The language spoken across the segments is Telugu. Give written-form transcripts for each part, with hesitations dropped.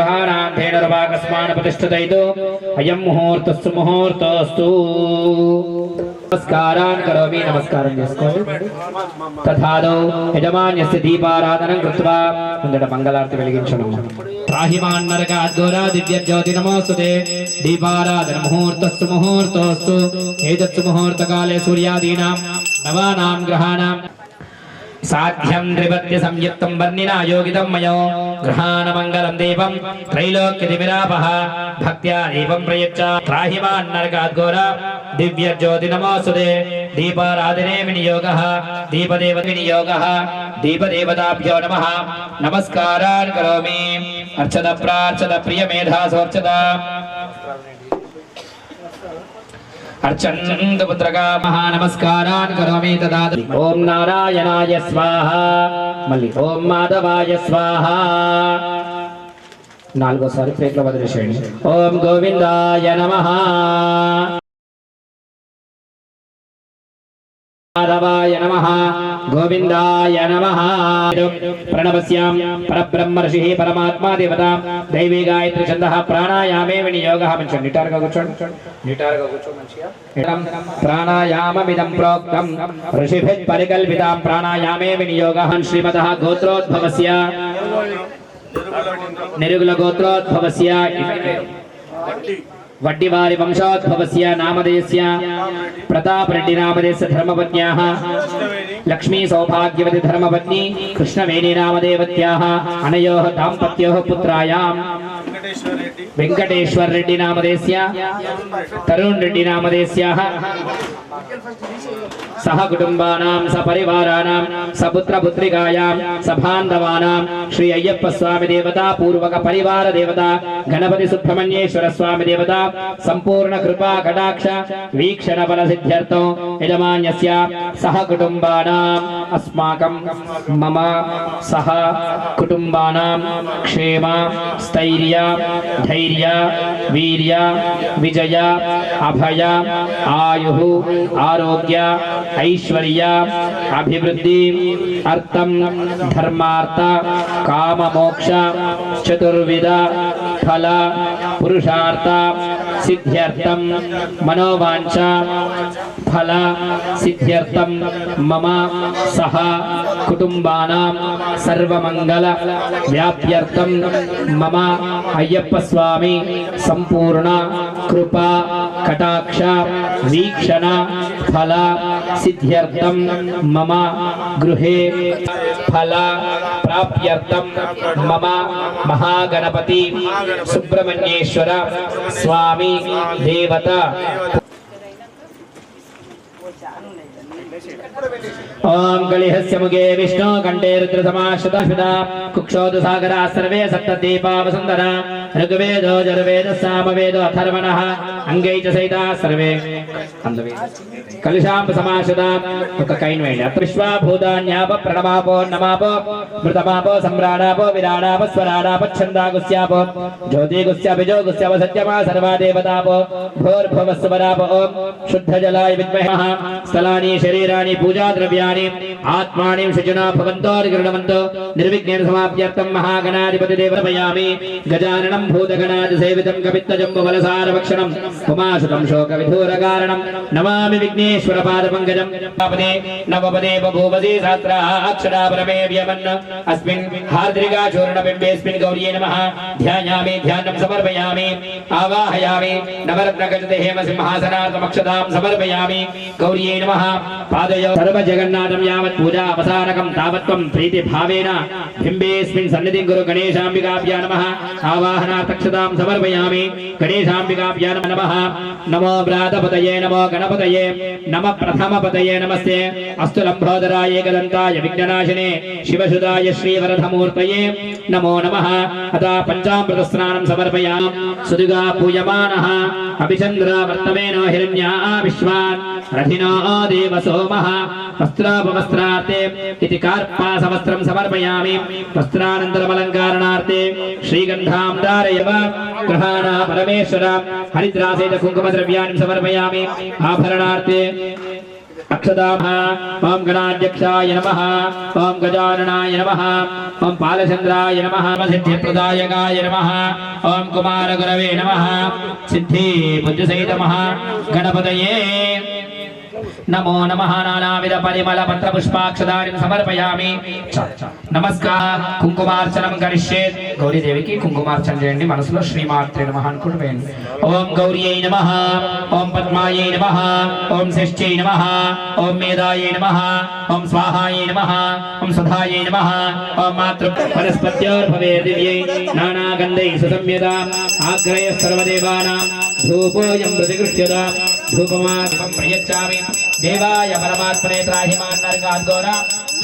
ग्रहाणां धेनुर्वाकस्मान् प्रतिष्ठितैतु अयं मुहूर्तस्तु मुहूर्तोऽस्तु। नमस्कारान् करोमि नमस्कारं చేసుకోండి తథాదో యజమాన్యస్య దీపారాధనం కృత్వా ముందట మంగళారతి వెలిగించడం త్రాహిమాన్ నరకాద్ఘోరా దివ్య జ్యోతి నమోస్తుతే దీపారాధన ముహూర్తస్సు ముహూర్తోస్తు ఏతత్సు ముహూర్తకాలే సూర్యాదీనాం నవానాం గ్రహాణాం साध्यं त्रिपत्य संयुक्तं वर्णिना योगितं मयो ग्रहाणमङ्गलं दीपं त्रैलोक्यतिमिरापः भक्त्या दीपं प्रयच्छ त्राहिमान् नरकाद्घोरा दिव्यज्योति नमोस्तुते दीपाराधने विनियोगः दीपदेव विनियोगः दीपदेवताभ्यो नमः नमस्कारान् करोमि अर्चत प्रार्चत प्रियमेधासोर्चत अर्चन्तु पुत्रका महानमस्कारान् करोमि तदा ओम नारायणाय स्वाहा मल्ली ओम माधवाय स्वाहा नाल्गोसारि प्लेट्लो वदिलेसेयंడి ओम गोविंदाय नमः माधवाय नमः गोविंदाय नमः प्रणवस्यां परब्रह्म ऋषिः परमात्मा देवता दैवी गायत्री छन्दः प्राणायामे विनियोगः मंచి నిటారుగా కూర్చో మంచిగా प्राणायाममिदं प्रोक्तं ऋषिभिः परिकल्पितां प्राणायामे विनियोगः श्रीमतः गोत्रोद्भवस्य निरुगुल गोत्रोद्भवस्य वड्डिवारि वंशोद्भवस्य नामधेयस्य प्रताप रेड्डी नामधेयस्य धर्मपत्न्याः लक्ष्मी सौभाग्यवती धर्मपत्नी कृष्णवेणी नामदेवत्याः अनयोः दाम्पत्योः पुत्रायां वेंकटेश्वर रेड्डी नामधेयस्य तरुण रेड्डी नामधेयस्याः सह कुटुंबानां सपरिवाराणां सपुत्रपुत्रिकायां सबान्धवानां श्री अय्यप्प स्वामी देवता पूर्वक परिवार देवता गणपति सुब्रह्मण्येश्वर स्वामी देवता संपूर्ण कृपा कटाक्ष वीक्षण बल सिद्ध्यर्थो यजमान्यस्य सह कुटुंबानाम् अस्माकं मम सह कुटुंबानां क्षेम स्थैर्य धैर्य वीर्य विजय अभय आयुः आरोग्य ऐश्वर्य अभिवृद्धि अर्थं धर्मार्थ काम मोक्ष चतुर्विध फल पुरुषार्थ सिद्ध्यर्थं मनोवांछा फल सिद्ध्यर्थं मम सह कुटुंबानां सर्वमंगल व्याप्त्यर्थं मम अय्यप्प स्वामी संपूर्ण कृपा कटाक्ष वीक्षण फल सिद्ध्यर्थं मम गृहे फल प्राप्त्यर्थं मम महागणपति सुब्रह्मण्येश्वर स्वामी देवता ओम कलिहस्य मुखे विष्णु कंठे रुद्र समाश्रिता कुक्षोद सागरा सर्वे सप्तदीपा वसुंधरा ऋग्वेदो यजुर्वेद सामवेदो अथर्वणः अंगै च सहिता सर्वे कलिशां समाश्रिता ఒక కైన్ వేయండి అత్రిష్వా భూతాన్యాప ప్రణమాపో నమాపో మృతమాపో సమ్రాడాపో విరాడాపో స్వరాడాపో ఛందాగుస్యాపో జ్యోతిగుస్యాభిజోగుస్యాప సత్యమా సర్వా దేవతాపో భూర్భువస్వరాపో ఓం శుద్ధ జలాయ విద్మహ స్థలాని శరీరాని పూజా द्रव्यानि आत्मानि शुचिनो भवन्तो निर्गुणवन्तो निर्विघ्नेन समाप्त्यर्थं महागणाधिपति देवयामि गजाननं भूतगणादि सेवितं कवित्तजम्बुफलसारभक्षणं उमाशुतं शोकविधूरकारणं नमामि विघ्नेश्वर पादपङ्कजं नवपदे नवपदे बभूवसि सहस्राक्षरा परमेव्यमन् अस्मिन् हार्द्रिकाचूर्णबिम्बेऽस्मिन् गौर्यै नमः ध्यायामि ध्यानं समर्पयामि आवाहयामि नवरत्नखचिते हेमसिंहासनार्थमक्षतां समर्पयामि गौर्यै नमः पादयो सर्व जगन्नाथं यावत् पूजा अवसानकं तावत्त्वं प्रीति भावेन बिम्बेऽस्मिन् सन्निधिं कुरु गणेशाम्बिकाभ्यां नमः आवाहनार्थक्षतां समर्पयामि गणेशाम्बिकाभ्यां नमः नमो व्रातपतये नमो गणपतये नमः प्रथमपतये नमस्ते अस्तु लम्बोदराय एकदन्ताय विघ्ननाशिने शिवसुताय श्रीवरदमूर्तये नमो नमः अतः पञ्चामृतस्नानं समर्पयामि सुदिगा पूयमानः अभिचन्द्रा वर्तमेनो हिरण्या विश्वान् रथिनो देव सोमः वस्त्रापवस्त्रार्थे इति कार्पासवस्त्रं समर्पयामि वस्त्रानन्तरमलङ्कारणार्थे श्रीगन्धां धारयव गृहाणा परमेश्वर हरिद्रासेन कुङ्कुमद्रव्याणि समर्पयामि आभरणार्थे अक्षदामः ओम गणाध्यक्षाय नमः ओम गजाननाय नमः ओम पालचंद्राय नमः सिद्धिप्रदायकाय नमः ओम कुमारगुरवे नमः सिद्धि बुद्धिसहित नमः गणपतये नमो नमः नानाविध परिमल पत्र पुष्पाक्षदारिं समर्पयामि नमस्कार కుంకుమార్చనం करिष्ये गौरी देवी की కుంకుమార్చన చేయండి మనసులో శ్రీమాత్రే నమః అనుకుంటూ వేయండి ఓం గౌరియై నమః ఓం పద్మాయై నమః ఓం షష్ఠ్యై నమః ఓం మేధాయై నమః ఓం స్వాహాయై నమః ఓం సుధాయై నమః ఓం మాతృ వనస్పత్యోర్భవే దివ్యై నానాగంధై సుసంయదా ఆగ్రయ సర్వదేవానాం ధూపోయం ప్రతిగృహ్యదా ధూపమాగమం ప్రయచ్చామి देवाय परमात्मने त्राहिमान् नरकाद्घोरा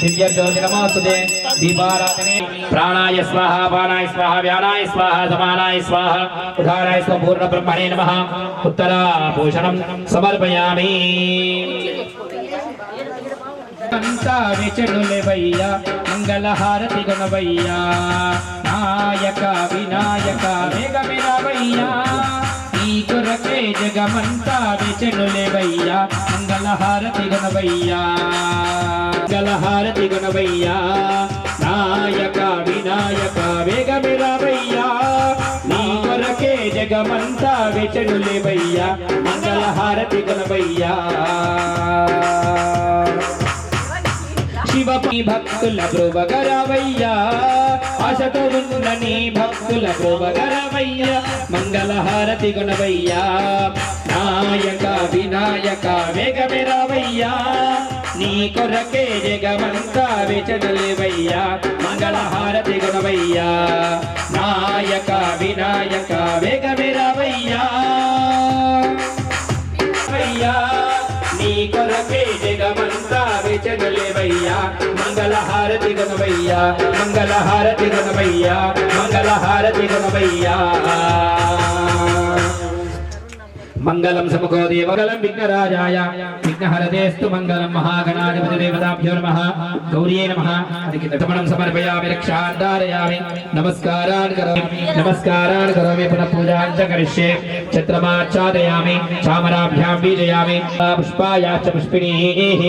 दिव्य ज्योतिर्नमोस्तुते दीपाराधने प्राणाय स्वाहा पानाय स्वाहा व्यानाय स्वाहा समानाय स्वाहा उदाराय स्वाहा पूर्ण ब्रह्मणे नमः उत्तराभूषणं समर्पयामि अंता विचनुलेवय्या मंगलहारति गुणवय्या नायक विनायक मेघमिरवय्या కొరకే జగమంతా విచనులేవయ్యా మంగళహారతి గణవయ్యా మంగళహారతి గణవయ్యా నాయక వినాయక వేగమిరవయ్యా నీ కొరకే జగమంతా విచనులేవయ్యా మంగళహారతి గణవయ్యా శివపి భక్తుల బ్రువగరవయ్యా ఆశతో ఉన్నని భక్తుల బ్రువగరవయ్యా మంగళహారతి గుణవయ్యా నాయక వినాయక వేగమిరవయ్యా నీ కొరకే జగమంతా విచనులేవయ్యా మంగళహారతి గుణవయ్యా నాయక వినాయక వేగమిరవయ్యా నీ కొరకే జగమంతా విచనులేవయ్యా మంగళహారతి గుణవయ్యా మంగళహారతి గుణవయ్యా మంగళహారతి గుణవయ్యా मंगलम समुखो देवगलम विघ्नराजाय विघ्नहरतेस्तु मंगलम महागणाधिपति देवताभ्यो नमः गौर्यै नमः अधिकितमनं समर्पयामि रक्षां धारयामि नमस्कारान् करोमि पुनः पूजां च करिष्ये छत्रमाच्छादयामि चामराभ्यां बीजयामि पुष्पायाश्च पुष्पिणीः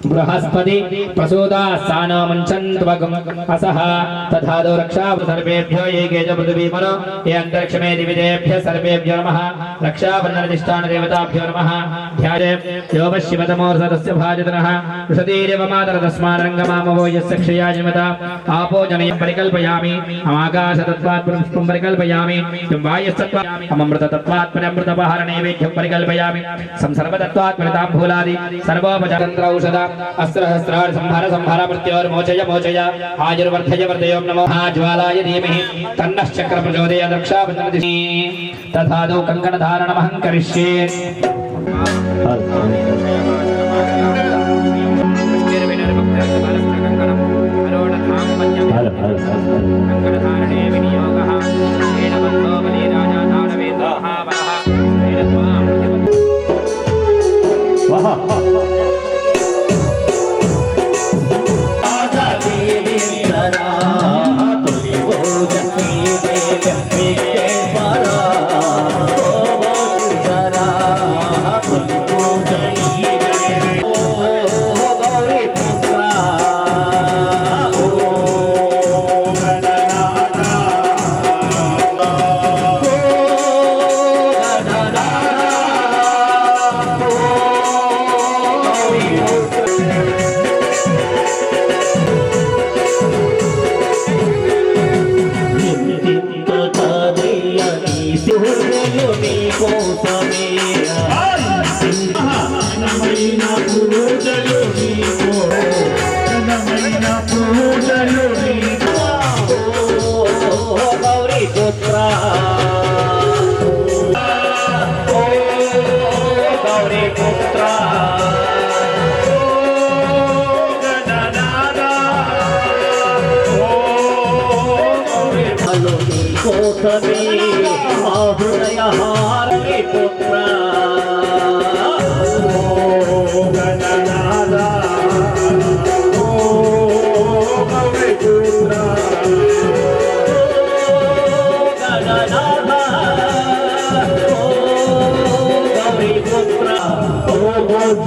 बृहस्पति प्रसूदास्तानो मुञ्चन्त्वगम् असः तथादौ रक्षा सर्वेभ्यो एके च पृथिवीमनो ये अन्तरिक्षमे दिविदेभ्यः सर्वेभ्यो नमः रक्षाबन्धनधिष्ठानदेवताभ्यो नमः ध्याये यो शिवतमोर्सदस्य भाजतनः वृषतीरेव मातर तस्मारङ्गमामवो यस्य क्षयाजिमता आपो जनयं परिकल्पयामि अमाकाशतत्त्वात् पुष्पं परिकल्पयामि यं वायुस्तत्त्वात् अमृततत्त्वात् परमृतपहार नैवेद्यं परिकल्पयामि संसर्वतत्त्वात् परिताम्बूलादि सर्वोपचारतन्त्र औषध अस्त्रहस्त्रार संहार संहार मृत्योर मोचय मोचय आयुर्वर्धय वर्धयो नमो ज्वालाय धीमहि तन्नः चक्र प्रचोदयात् रक्षाबन्धनदिशि तथादौ कंकण धारणमहं करिष्ये कंकणधारणे विनियोगः येन बन्धो बली राजा दानवेन्द्रो महाबलः येन त्वां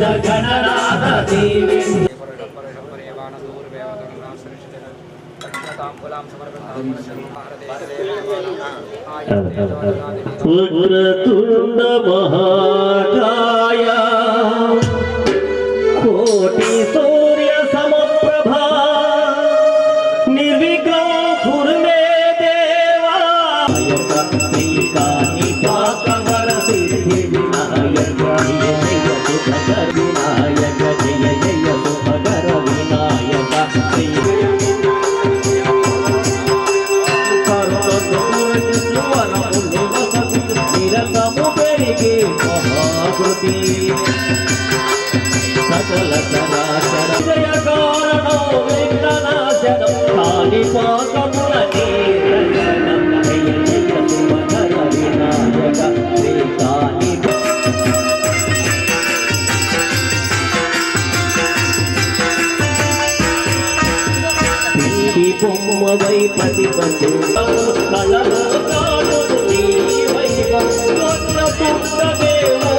गणनाथ देवी वक्रतुंड महाकाय कोटि सूर्य समप्रभा निर्विघ्नं कुरु मे देवा निपाकवर सिद्धि विनायक जय सुभकर विनायक जय जय सुभकर विनायक महाकृति सकल चराचर जय कारणो विघ्ननाशनं कालिपाकमुल नीरजनं जय जय सुभकर विनायक श्रीकानि बొమ్మ వైపతి పశు కళలో కాడు వైవం పుట్ట దేవో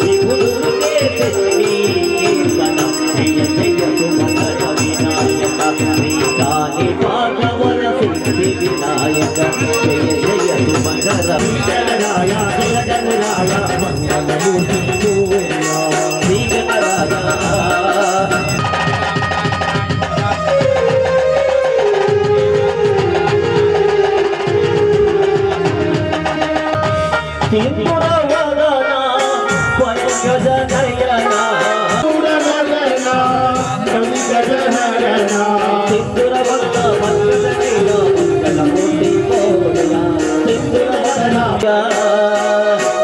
విభుడు కీర్తనం జయ జయ సుమకర వినాయక శ్రీకాని భాగవన సిద్ధి వినాయక జయ జయ సుమకర జగరాయ జయ జగరాయ మంగళమూర్తి శ్రీ గణరాజ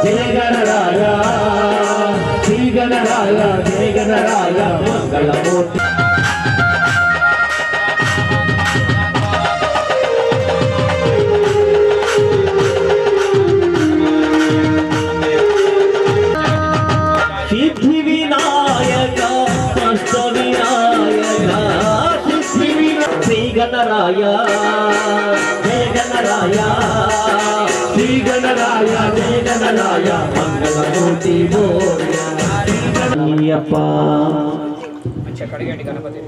जय गणराया श्री गणराया जय गणराया मंगलमूर्ति सिद्धि विनायक कष्ट विनायक श्री गणराया जय गणराया श्री गणराया जय गणराया मंगलमूर्ति बोल्या अय्यप्पा अच्छा कड़गेंडी गणपति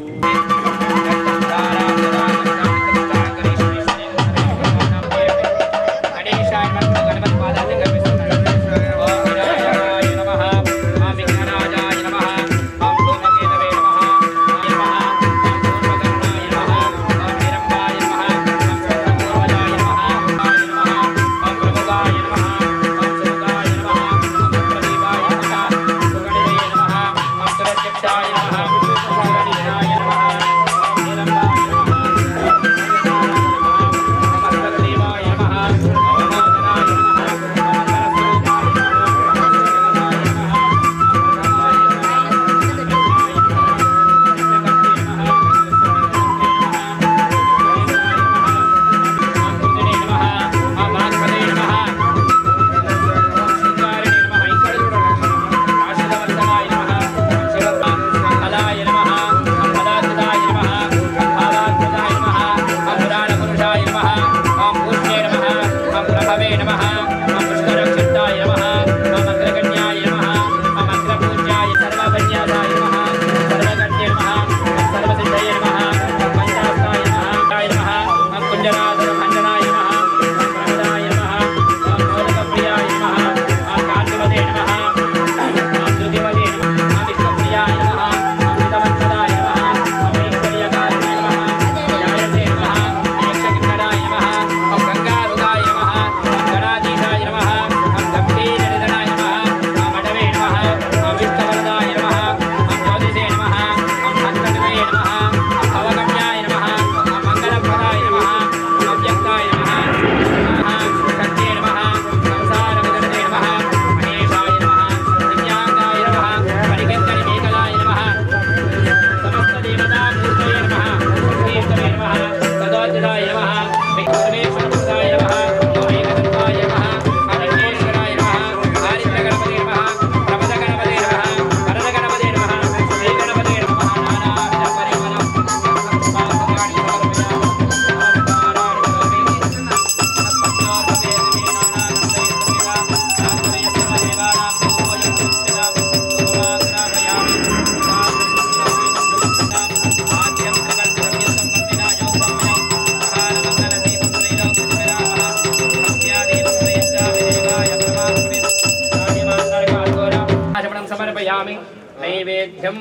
समर्पयामि नैवेद्यं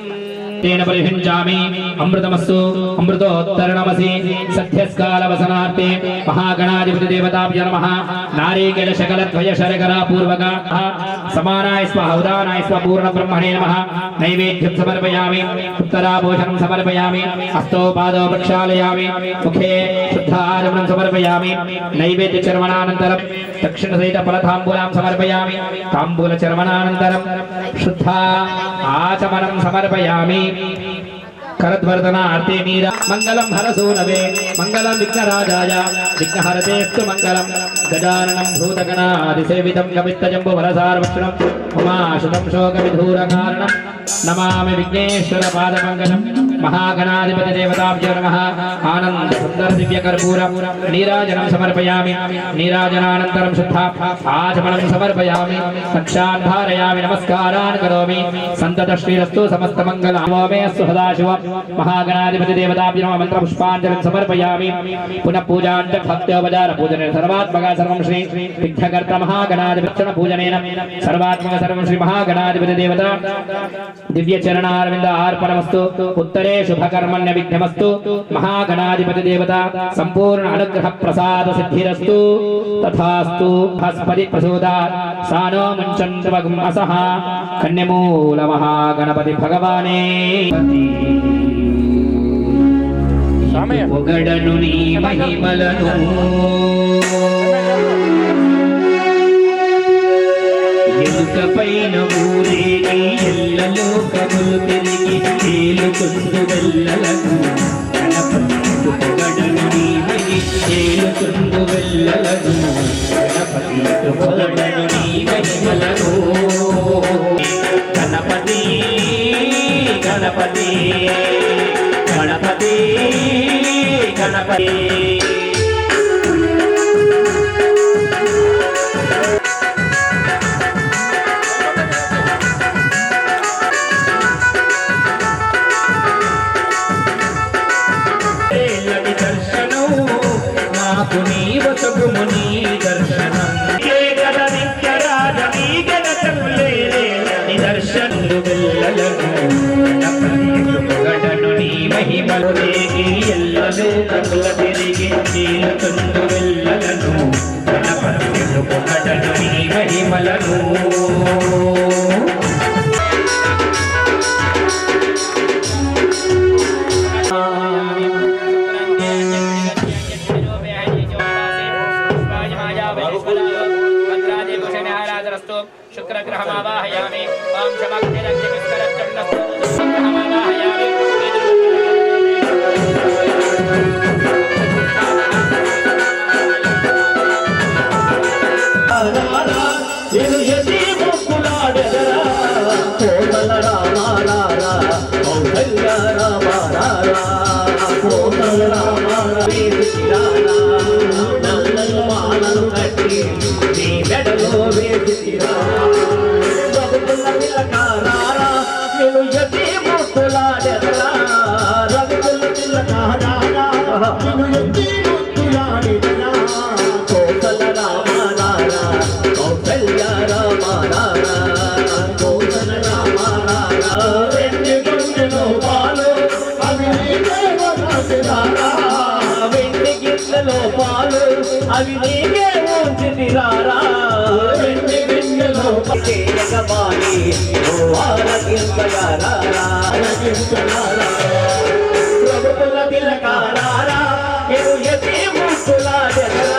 तेन परिहिञ्चामि अमृतमस्तु अमृतोत्तरणमसि सत्यस्कालवसनार्थे महागणाधिपति देवताभ्यो नमः नारिकेल शकलद्वय शर्करा पूर्वक समानाय स्वाहा उदानाय स्वाहा पूर्णब्रह्मणे नमः नैवेद्यं समर्पयामि उत्तराभूषणं समर्पयामि हस्तौ पादौ प्रक्षालयामि मुखे शुद्धाचमनं समर्पयामि नैवेद्यचर्वणानन्तरं दक्षिणसहित फलताम्बूलं समर्पयामि ताम्बूलचर्वणानन्तरं शुद्धा आचमनं समर्पयामि करद्वर्धनार्थे नीरा मंगलम हरसूनवे मंगलम विघ्नराजाय विघ्नहरतेस्तु मंगलम गजाननं भूतगणादिसेवितं कवित्तजम्बुफलसारभक्षणं उमाशुतं शोकविधूरकारणं नमामि विघ्नेश्वर पादपङ्कजं महागणाधिपति देवताभ्यो नमः आनंद सुंदर दिव्य कर्पूर नीराजनं समर्पयामि नीराजनानन्तरं शुद्धा आचमनं समर्पयामि साक्षात् धारयामि नमस्कारान् करोमि सन्ततश्रीरस्तु समस्तमङ्गलामोमे सदाशिव महागणाधिपति देवताभ्यो नमः मंत्र पुष्पांजलिं समर्पयामि पुनः पूजांत भक्त्योपचार पूजनेन सर्वात्मक सर्वं श्री विघ्नकर्ता महागणाधिपति पूजनेन सर्वात्मक सर्वं श्री महागणाधिपति देवता दिव्य चरणारविंद अर्पणमस्तु उत्तरे शुभकर्मण्य विघ्नमस्तु महागणाधिपति देवता संपूर्ण अनुग्रह प्रसाद सिद्धिरस्तु तथास्तु हस्पति प्रसोदात् सानो मुञ्चन्तु वगं असः कन्यमूल महागणपति भगवाने పొగడను నీ మహిమలను ఎలుకపైన ఊరేగి ఎల్లలోకములు తిరిగి తేలుకుంటూ వెళ్ళలను గణపతి పొగడను నీ తేలుకుంటూ వెళ్ళలను గణపతి పొగడను నీ మహిమలను గణపతి గణపతి गणपति गणपति दर्शनौ नाकु नीव सुगुमुनी दर्शनं दर्शनु महिमలు రేగి ఎల్లలు కనుల తిరిగి చీలుతుండు వెళ్ళలను గణపతిలు పొగడను నీ మహిమలను శుక్రగ్రహమావాహయామి ఓం శమగ్నిరగ్నిస్కరచ్చన్నస్తు శుక్రగ్రహమావాహయామి అవి నీకే ఉంచితిరారా వెండి వెన్నెలో చేయగబాలి ఓ ఆరగించగారా ప్రభుతుల తిలకారారా ఎరు యతి ముక్కుల జగరా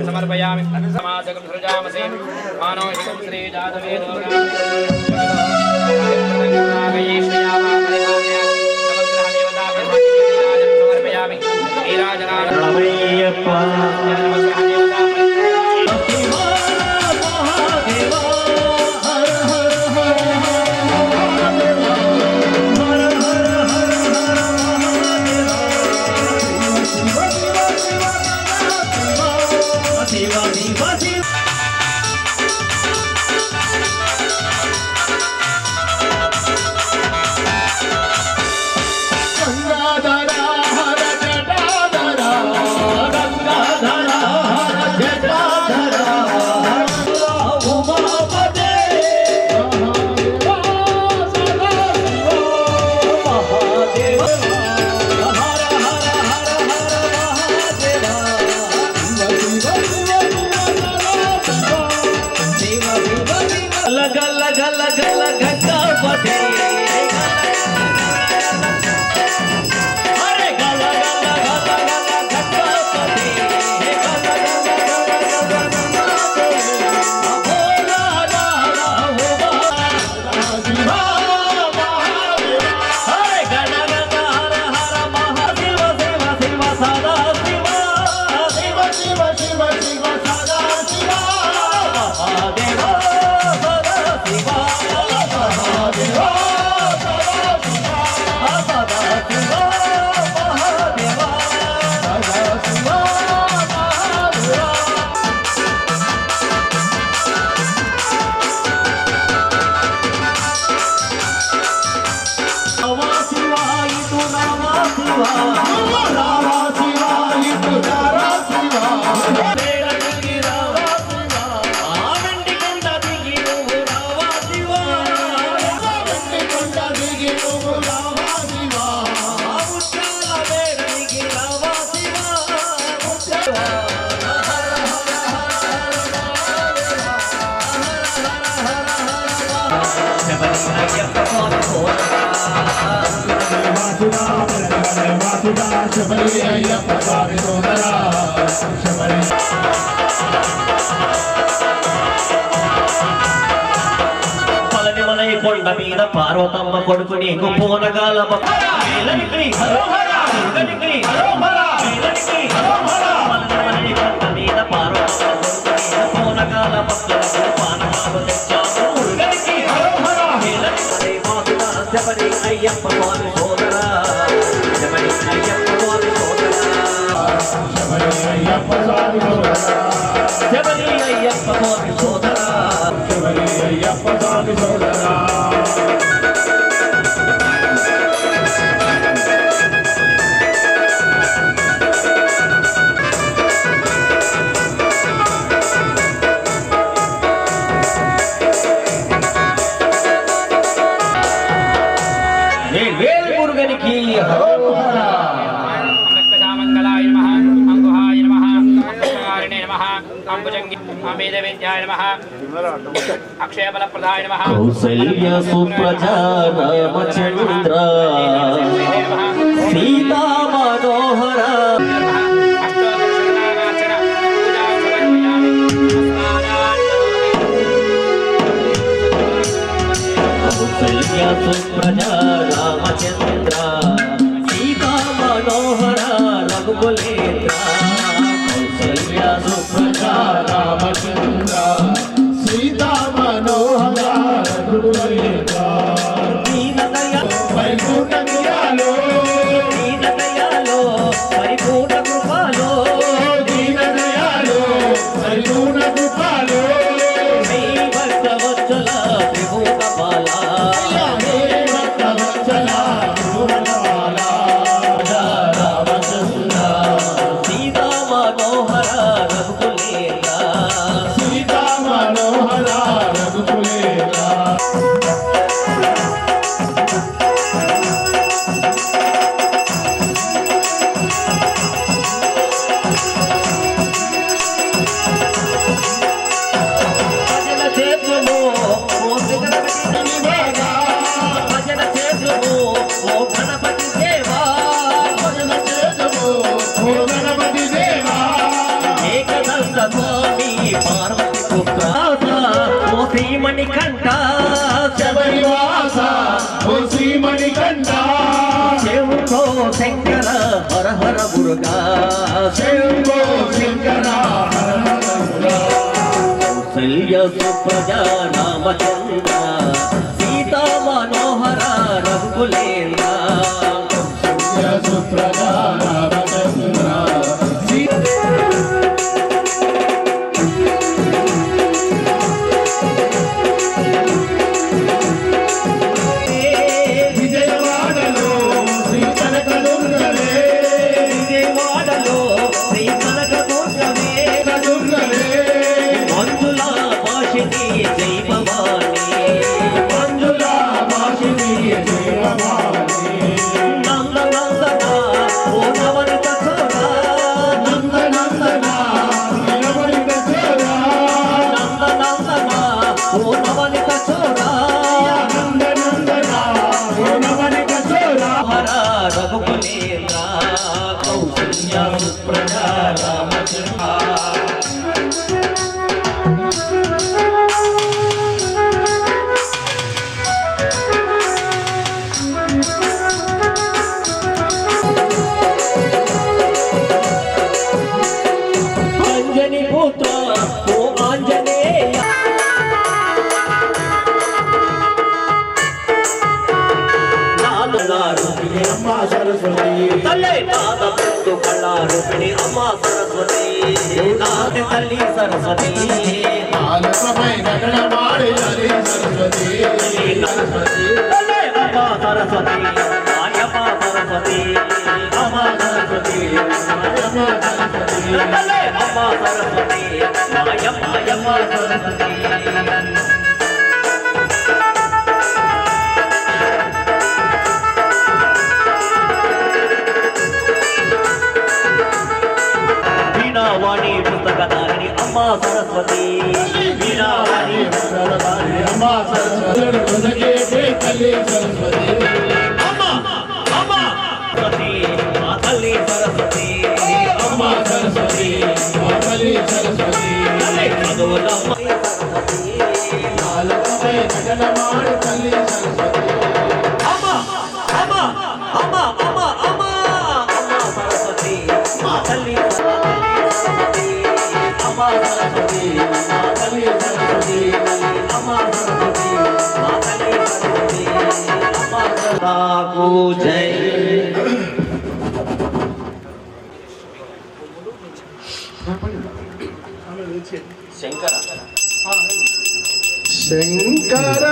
समर्पयामि समाजकं सृजामसे मानोहितं श्री जातवेदो समर्पयामि नीराजनाय శబరి అయ్యప్ప స్వామి సోదరా శబరి పళనిమలై కొండ మీద పార్వతమ్మ కొడుకు నీకు పోనగాల పళనిమలై కొండ మీద పార్వతమ్మ కొడుకు నీకు పోనగాల భక్తులకు పానకాలు తెచ్చాము శబరి అయ్యప్ప స్వామి సోదరా శబరి అయ్యప్ప స్వామి సోదరా శబరి అయ్యప్ప స్వామి సోదరా శబరి అయ్యప్ప స్వామి సోదరా శబరి అయ్యప్ప స్వామి సోదరా వేల్ మురుగనికి మంగళాయ నమః అంగుహాయ నమః అంగకారిణే నమః అంబుజంగి అమేదవేద్యాయ నమః అక్షయబలప్రదాయ నమః కౌసల్య సుప్రజా రామచంద్ర సీతా మనోహర కౌసల్య సుప్రజా రామచంద్ర సీతా మనోహర రఘుకులేంద్ర కౌసల్య సుప్రజా రామచంద్ర సీతా మనోహర రఘుకులేంద్ర దీనదయ పరిపూర్ణ దయాలో దీనదయాలో పరిపూర్ణ కృపలో దీనదయాలో పరిపూర్ణ కృపలో శ్రీ భక్తవత్సల త్రిభువన బాల హే భక్తవత్సల భువనవాల రామచంద్ర సీతా మనోహర రఘుకులేంద్ర సీతా మనోహర రఘుకులేంద్ర భజన చేతుము ఓ గణపతి దేవా భజన చేతుము ఓ గణపతి దేవా భజన చేతుము ఓ గణపతి దేవా ఏకదంత స్వామి పార్వతి పుత్రాస ఓ శ్రీమణి కంఠ శబరివాస ఓ శ్రీమణి కంఠ శంభో శంకర హర హర మురుగా శంభో శంకర హర హర మురా. కౌసల్య సుప్రజా రామచంద్ర సీతా మనోహర రఘుకులేంద్ర సుప్రజా రామచంద్ర విజయవాడలో శ్రీ కనకదుర్గలే విజయవాడలో శ్రీ కనకదుర్గమే దుర్గలే మంజుల భాషిని జై భవాని మంజుల భాషిని జయ భవాని నందనందన ఓ నవనిత చోరా నందనందన నిలబడిన చోరా నందనందన ఓ నవనిత చోరా నందనందన ఓనవనిక చోరా హర రఘుకులేంద్ర కౌసల్య సుప్రజా రామచంద్ర అంజని పుత్ర ఓ ఆంజనేయ నాలుగులారుపిణి అమ్మ సరస్వతి తల్లి పాదముందు కళ్ళారుపిణి అమ్మ సరస్వతి నాటి తల్లి సరస్వతి ఆలసమై నగనమాడి హరి సరస్వతి సరస్వతి తల్లి అమ్మ సరస్వతి మాయమ్మ సరస్వతి అమ్మ సరస్వతి అమ్మ సరస్వతి తల్లి అమ్మ సరస్వతి మాయమ్మ సరస్వతి వీణావాణి పుస్తకధారిణి అమ్మా సరస్వతి వీణావాణి సరస్వతి అమ్మా సరస్వతి కొనకేటి తల్లి సరస్వతి అమ్మా అమ్మా సరస్వతి మా తల్లి సరస్వతి అమ్మా సరస్వతి మా తల్లి సరస్వతి చదువులమ్మ సరస్వతి నాలుకపై నటనమాడు తల్లి సరస్వతి అమ్మా అమ్మా అమ్మా అమ్మా అమ్మా అమ్మా సరస్వతి మా తల్లి సరస్వతి అమ్మా సరస్వతి మా తల్లి సరస్వతి అమ్మా సరస్వతి మా తల్లి సరస్వతి అమ్మా సరస్వతి జై శంకర శంకర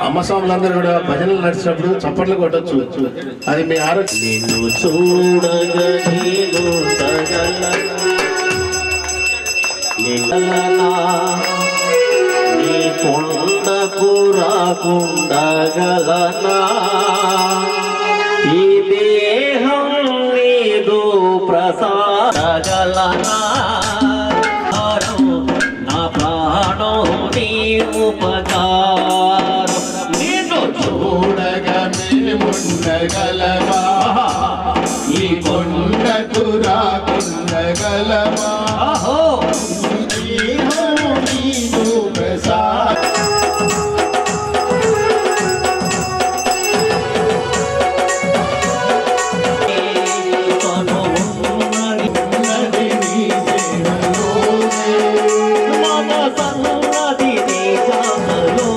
అమ్మ స్వాములందరూ కూడా భజనలు నడిచినప్పుడు చప్పట్లు కొట్టచ్చు. అది మీ ఆరోగ్యం. నిన్ను చూడగా నీ కొండకు రాకుండగలనా ఈ దేహం నీదు ప్రసాదగలనా నా ప్రాణం నీ ఉపకారం నిన్ను చూడగా మేముండగలమా ఈ కొండకు రాకుండగలమా అహో నీదు ప్రసాద ఉన్నది నీ సేవలోనే మమ సన్నది నీ జామలో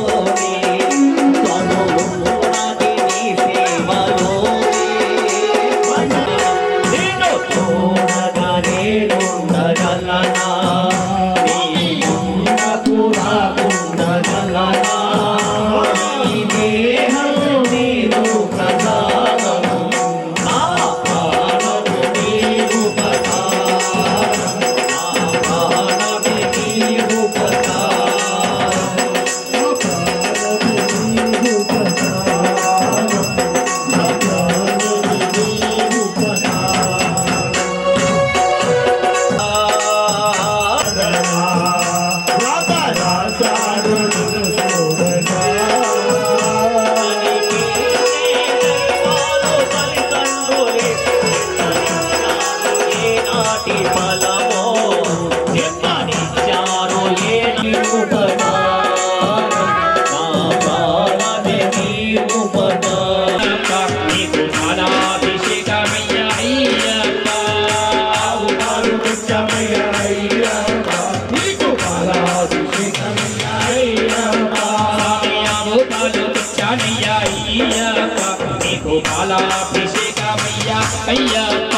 అయ్యప్ప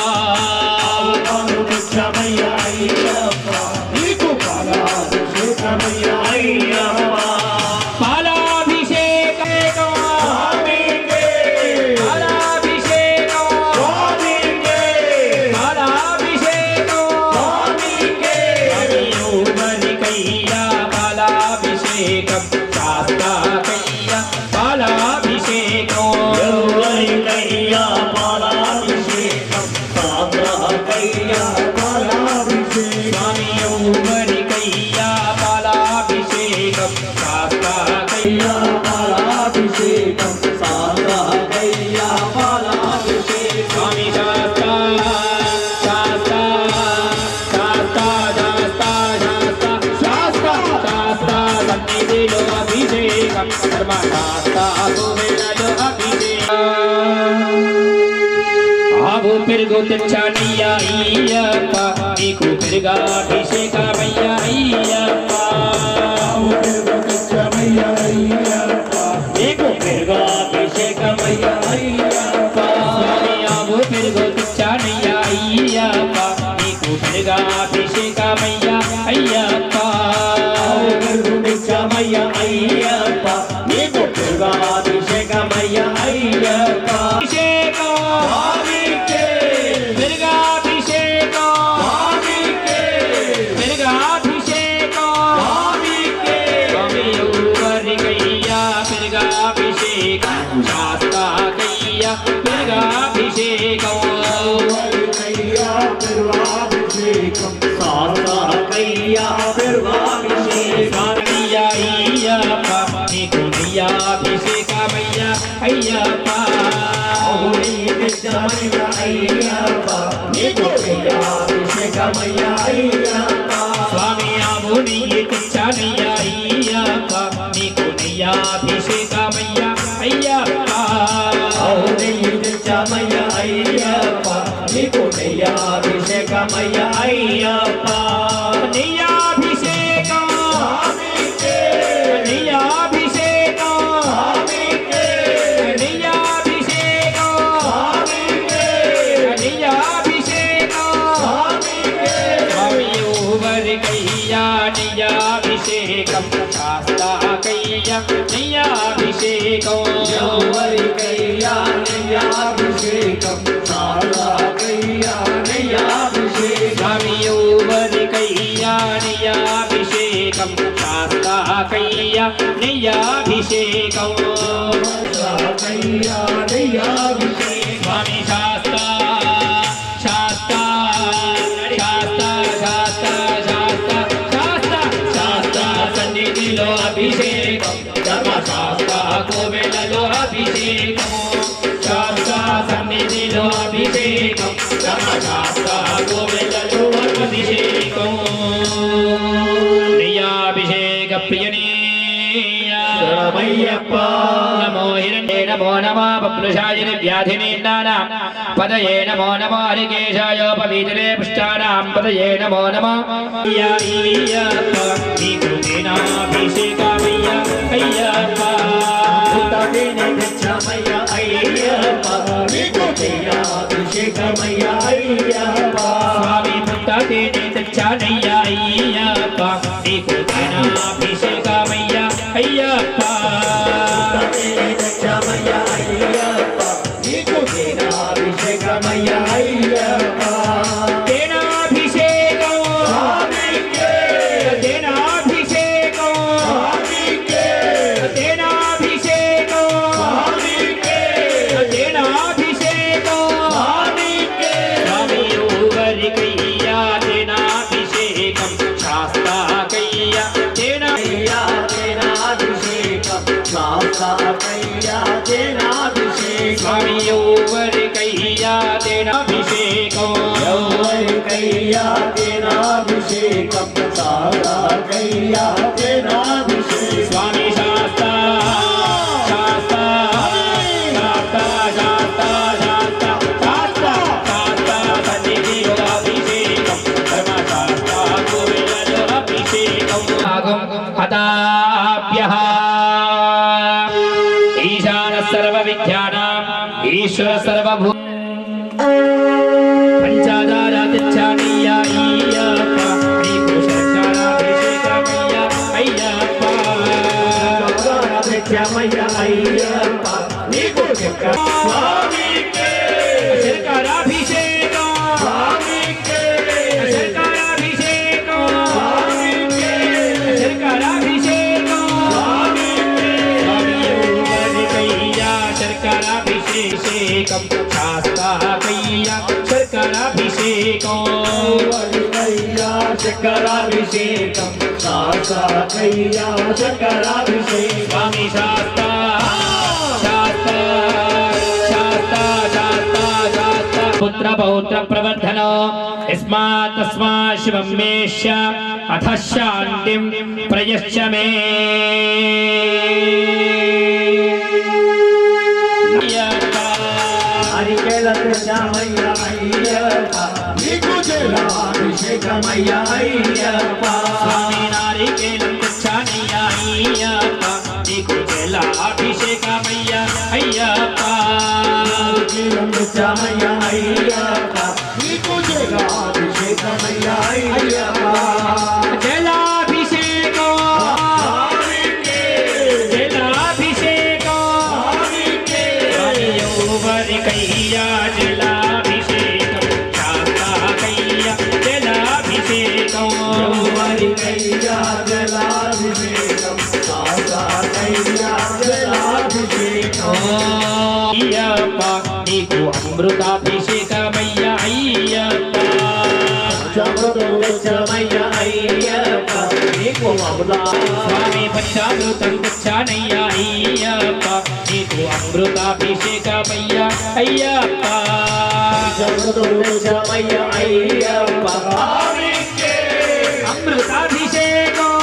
పాలు తెచ్చామయ్యా అయ్యప్ప నీకు పాలాభిషేకమయ్యా అయ్యప్ప పాలాభిషేకం స్వామికే పాలాభిషేకం స్వామికే పాలాభిషేకం స్వామికే ఎవరికయ్యా పాలాభిషేకం శాస్త్రాకయ్యా పాలాభిషేకం ఎవరికయ్యా పాలాభిషేకం సాద్రాకయ్యా పాలాభిషేకం స్వామి ఎవరికయ్యా పాలాభిషేకం శాస్త్రాకయ్యా పాలాభిషేకం సాద్రాకయ్యా పాలాభిషేకం స్వామి శాస్త్రా శాస్త్రా శాస్త్రా శాస్త్రా శాస్త్రా శాస్త్రా సన్నిధిలో అభిషేకం ధర్మ శాస్త్రా గోవిందలో అభిషేకం ఆవు పెరుగు తెచ్చానయ్యా అయ్యప్ప నీకు పెరుగాభిషేకమయ్యా అయ్యప్ప తెచ్చామయ్యా అయ్యప్ప నీకు పెరుగాభిషేకమయ్యా అయ్యప్ప స్వామి ఆవు పెరుగు తెచ్చానయ్యా అయ్యప్ప నీకు పెరుగాభిషేకమయ్యా అయ్యప్ప తెచ్చామయ్యా అయ్యప్ప నీకు పెరుగాభిషేకమయ్యా అయ్యప్ప అభిషేకం స్వామికే పెరుగాభిషేకం స్వామికే పెరుగాభిషేకం స్వామికే స్వామి ఎవరికయ్యా పెరుగాభిషేకం శాస్త్రాకయ్యా పెరుగాభిషేకం ఎవరికయ్యా పెరుగాభిషేకం సాద్రాకయ్యా పెరుగాభిషేకం అయ్యా అయ్యప్ప నీకు నియాభిషేకమయ్యా అయ్యప్ప తెచ్చామయ్యా అయ్యప్ప నీకు పెరుగాభిషేకమయ్యా అయ్యప్ప స్వామి ఆవుని తెచ్చానయ్యా అయ్యప్ప నీకు నియాభిషేకమయ్యా అయ్యప్ప తెచ్చామయ్యా అయ్యప్ప నీకు నెయ్యాభిషేకమయ్యా అయ్యప్ప నియాభిషేకం స్వామికే నియాభిషేకం స్వామికే నియాభిషేకం స్వామికే నియాభిషేకం స్వామికే స్వామి ఎవరికయ్యా నియాభిషేకం శాస్త్రాకయ్యా నియాభిషేకం ఎవరికయ్యా నెయ్యాభిషేకం సారాకయ్యా నెయ్యాభిషేకం స్వామి ఎవరికయ్యా నియాభిషేకం శాస్త్రాకయ్యా నియాభిషేకం సారాకయ్యా నెయ్యాభిషేకం స్వామి శాస్త్ర శాస్త్ర శాస్త్ర శాస్త్ర శాస్త్ర శాస్త్ర శాస్త్ర సన్నిధిలో అభిషేకం ధర్మశాస్త్ర కోవెలలో అభిషేకం శాస్త్ర సన్నిధిలో అభిషేకం ధర్మశాస్త్ర కోవెలలో అభిషేకం ప్రియాభిషేక ప్రియనీ శరణమయ్యప్ప నమో హిరణ్యే నమో నమో బప్లుషాయ వ్యాధినేన్నానాం పదయే నమో నమో హరికేశాయోపవీతరే పుష్టానాం పదయే నమో నమో అయ్యప్ప నీకు దినాభిషేకమయ్యా అయ్యప్ప తెచ్చామయ్యా అయ్యప్ప నీకు నెయ్యాభిషేకమయ్యా అయ్యప్ప స్వామి పుట్టతేనే తెచ్చానయ్యా అయ్యప్ప నీకు దినాభిషేకమయ్యా అయ్యప్ప తెచ్చామయ్యా అయ్యప్ప నీకు నెయ్యాభిషేకమయ్యా అయ్యప్ప దినాభిషేకం స్వామికే దినాభిషేకం స్వామికే దినాభిషేకం స్వామికే దినాభిషేకం స్వామికే స్వామి ఎవరికయ్యా దినాభిషేకం శాస్త్రాకయ్యా అయ్యా తేనాభిషేకం సాకయ్యా తేనాభిషేకం స్వామి ఎవరికయ్యా దినాభిషేకం ఎవరికయ్యా తేనాభిషేకం సాకయ్యా తేనాభిషేకం స్వామి శాస్త్ర శాస్త్ర శాస్త్ర శాస్త్ర శాస్త్ర శాస్త్ర శాస్త్ర సన్నిధిలో అభిషేకం ధర్మశాస్త్ర కోవెలలో అభిషేకం హతాభ్యః ఈశాన సర్వ విద్యానాం ఈశ్వర సర్వభూ తెచ్చామయ్య అయ్యప్ప నీకు స్వామికే శర్కరాభిషేకం స్వామికే శర్కరాభిషేకం స్వామికే శర్కరాభిషేకం స్వామికే స్వామికయ్యా శర్కరాభిషేకం శాస్త్రాకయ్యా శర్కరాభిషేకం శంకరాభిషేకం సాకయ్యా శంకరాభిషేకం స్వామి శాస్త్ర శాస్త్ర శాస్త్ర శాస్త్ర శాస్త్ర పుత్ర పౌత్ర ప్రవర్ధనో యస్మాత్ తస్మాత్ శివం మేష్య అథ శాంతిం ప్రయశ్చ మే హరికేల తెచ్చామయ్య అయ్యప్ప నీకు జలాభిషేకమయ్య అయ్యప్ప స్వామి నారికేలం తెచ్చానయ్యా అయ్యప్ప నీకు జలాభిషేకమయ్య అయ్యప్ప తెచ్చామయ్య అయ్యప్ప నీకు జలాభిషేకమయ్య అయ్యప్ప జలాభిషేకం జలాభిషేకం యౌవరికయ్యా జలాభిషేకం శాస్త్రాకయ్యా జలాభిషేకం హరికయ్యా జలాభిషేకం సాకయ్యా జలాభిషేకం అయ్యప్ప నీకు అమృతాభిషేకమయ్య అయ్యప్ప తెచ్చామయ్య అయ్యప్ప నీకు అమృతా స్వామి పంచామృతం తెచ్చానయ్య అయ్యప్ప నీకు అమృతాభిషేకమయ్య అయ్యప్ప తెచ్చామయ్య అయ్యప్ప అమృతాభిషేకం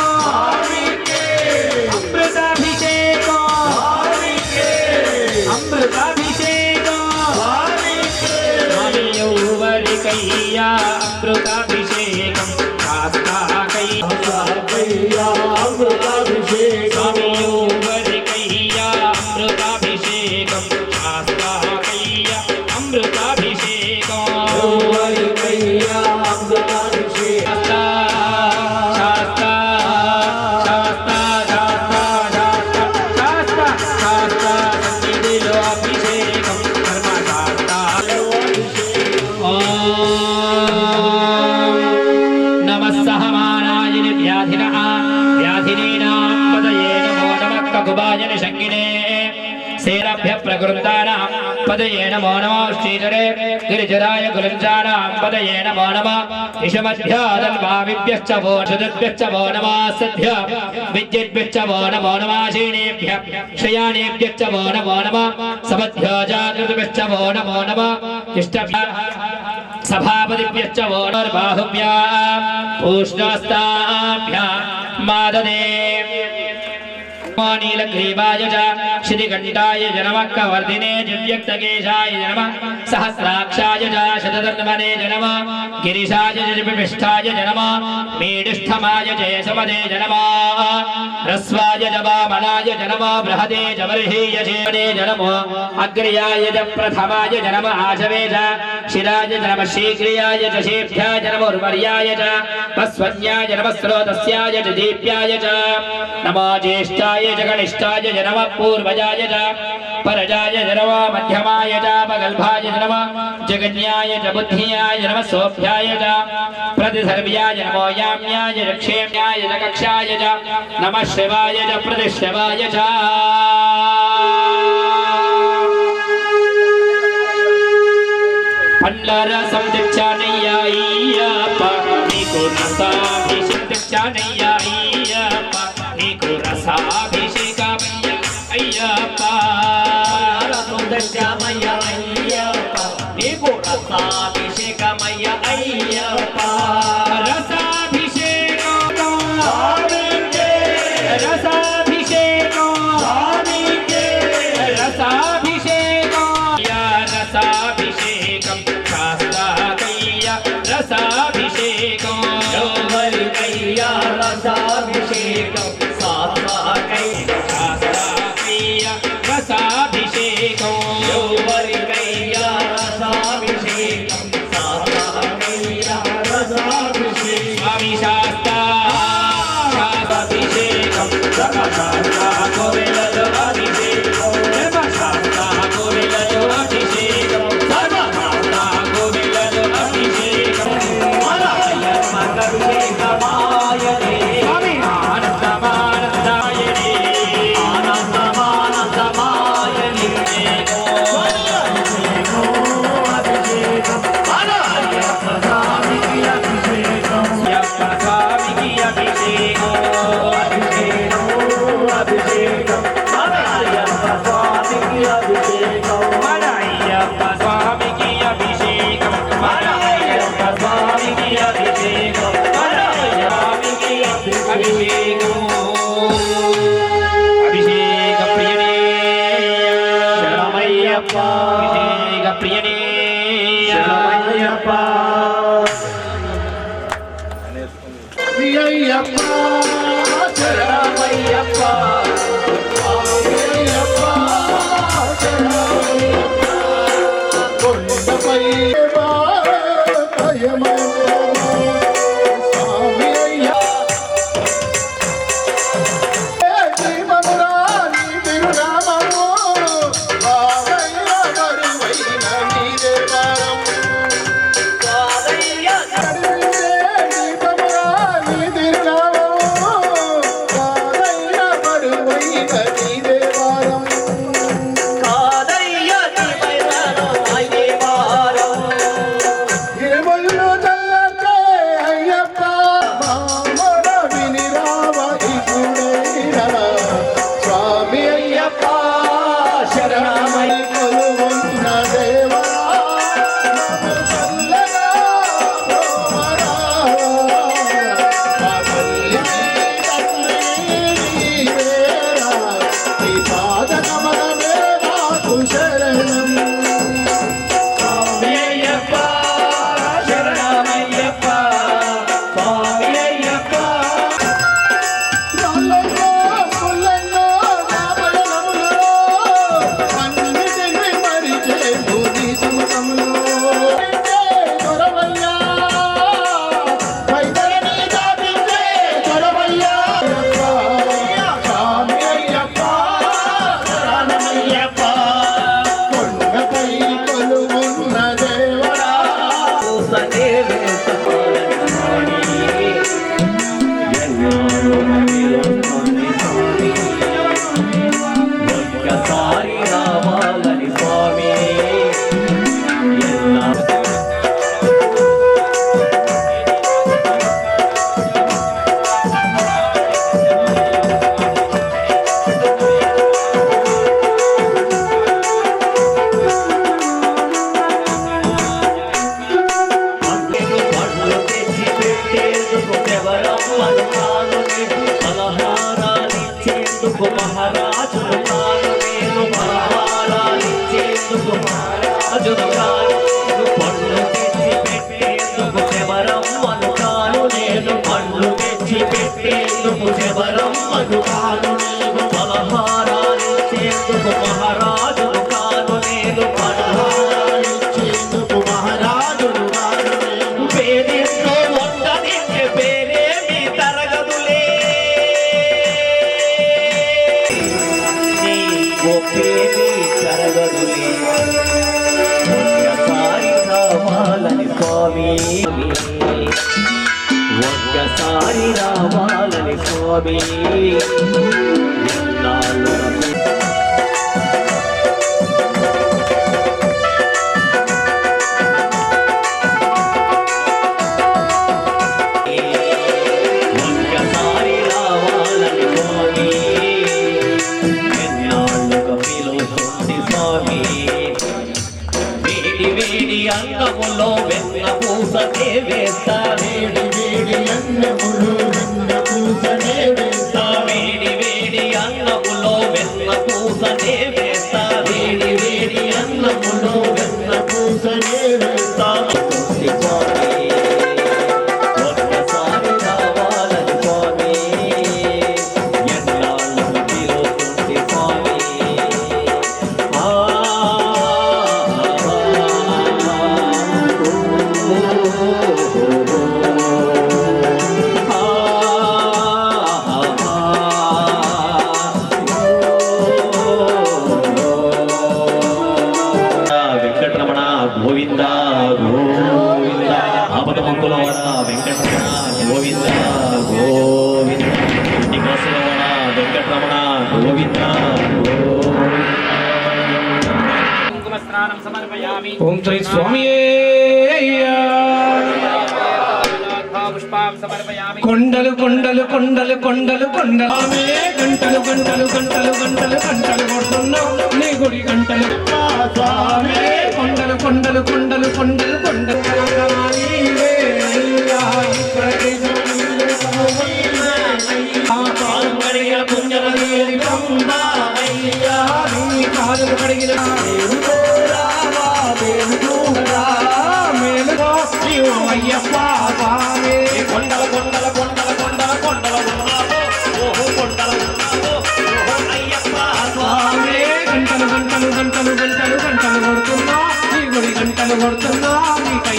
అమృతాభిషేకం అమృతాభిషేకం స్వామి యౌవరికయ్యా అమృతాభిషేకం శాస్త్రాకయ్యా స్వామి యౌవరికయ్యా అమృతాభిషేకం శాస్త్రాకయ్యా అమృతాభిషేకం శాస్త్ర శాస్త్ర శాస్త్ర శాస్త్ర శాస్త్ర సన్నిధిలో అభిషేకం ధర్మశాస్త్ర నమః సహమానాయ వ్యాధినః వ్యాధినీనాం పదయే నమో నమః కకుబాయ నిషంగినే సేరభ్య ప్రకృతానాం పదయే నమో నమః శ్రీధరే గిరిజరాయ గులంజానాం పదయే నమో నమః ఇషమధ్యాదల్భావిభ్యశ్చ వో క్షుద్భ్యశ్చ వో నమః సద్భ్య విద్యుద్భ్యశ్చ వో నమో నమః క్షీణేభ్య క్షయానేభ్యశ్చ వో నమో నమః సమధ్య జాగృతభ్యశ్చ వో నమో నమః ఇష్టభ్య సభాపతిభ్యశ్చ వో బాహుభ్యాం ఉష్ణస్తాభ్యాం మాదదే నీలగ్రీవాయ చ శితికంఠాయ నమః కవర్ధినే దివ్యక్తకేశాయ నమః సహస్రాక్షాయ చ శతధన్వనే నమః గిరిశాయ చ విపిష్ఠాయ నమః మేఢిష్ఠమాయ చ యశమదే నమః రస్వాయ చ వామనాయ నమః బృహదే చ వర్హీయ చే నమః అగ్ర్యాయ చ ప్రథమాయ నమః ఆశవే చ శిరాయ చ నమః శీఘ్రియాయ చ శేభ్యాయ నమః ఉర్వర్యాయ చ వస్వన్యాయ నమః స్రోతస్యాయ చ దీప్యాయ చ నమో జ్యేష్ఠాయ जगनिष्ठाय नमः पूर्वजाय च परजाय नमः मध्यमाय च पगल्भाय नमः जगन्याय च बुद्धियाय नमः सोभ्याय च प्रतिसर्व्याय नमो याम्याय च क्षेम्याय च कक्षाय च नमः शिवाय च प्रतिशिवाय च పండ్లరసం తెచ్చానయ్యా అయ్యప్ప నీకు రసాభిషేకం తెచ్చానయ్యా అయ్యప్ప నీకు రసాభిషేకమయ్య అయ్యప్ప రసం తెచ్చామయ్య అయ్యప్ప నీకు రసాభిషేకమయ్య అయ్యప్ప రసాభిషేకం రసాభిషేకం రసాభిషేకం యా రసాభిషేకం శాస్త్రాకయ్య రసాభిషేకం గౌవరికయ్యా రసాభిషేకం సాత్వాకయ్య శాస్త్రాకయ్య రసాభిషేకం గౌవరికయ్యా రసాభిషేకం విజయ ప్రియనే శరణమయ్యప్ప ప్రియయ్యప్ప శరణమయ్యప్ప ప్రియయ్యప్ప శరణమయ్యప్ప కొండపై ఒక్కసారి రావాలని స్వామి అన్నములో వెన్న పూసనే వేస్తా వేడి వేడి అన్నములో వెన్న పూసనే వేస్తా వేడి వేడి అన్నములో వెన్న పూసనే వేస్తా వేడి వేడి అన్నములో వెన్న పూసనే వేస్తా ఒక్కసారి రావాలని స్వామి ఎన్నాళ్ళు పిలుస్తుంది స్వామి వెంకటరమణ గోవింద గోవింద ఆపదమంకులవాడ వెంకటరమణ గోవింద గోవింద ఇంటికోసలవాడ వెంకటరమణ గోవింద ఓం శ్రీ స్వామి కొండలు కొండలు కొండలు కొండలు కొండలు గంటలు గంటలు గంటలు గంటలు గంటలు కొడుతున్నావు నీ గుడి గంటలు కొండలు కొండలు కొండలు కొండలు కొండలు కాలు కడిగిన గంటలు కొడుతున్నా నీకై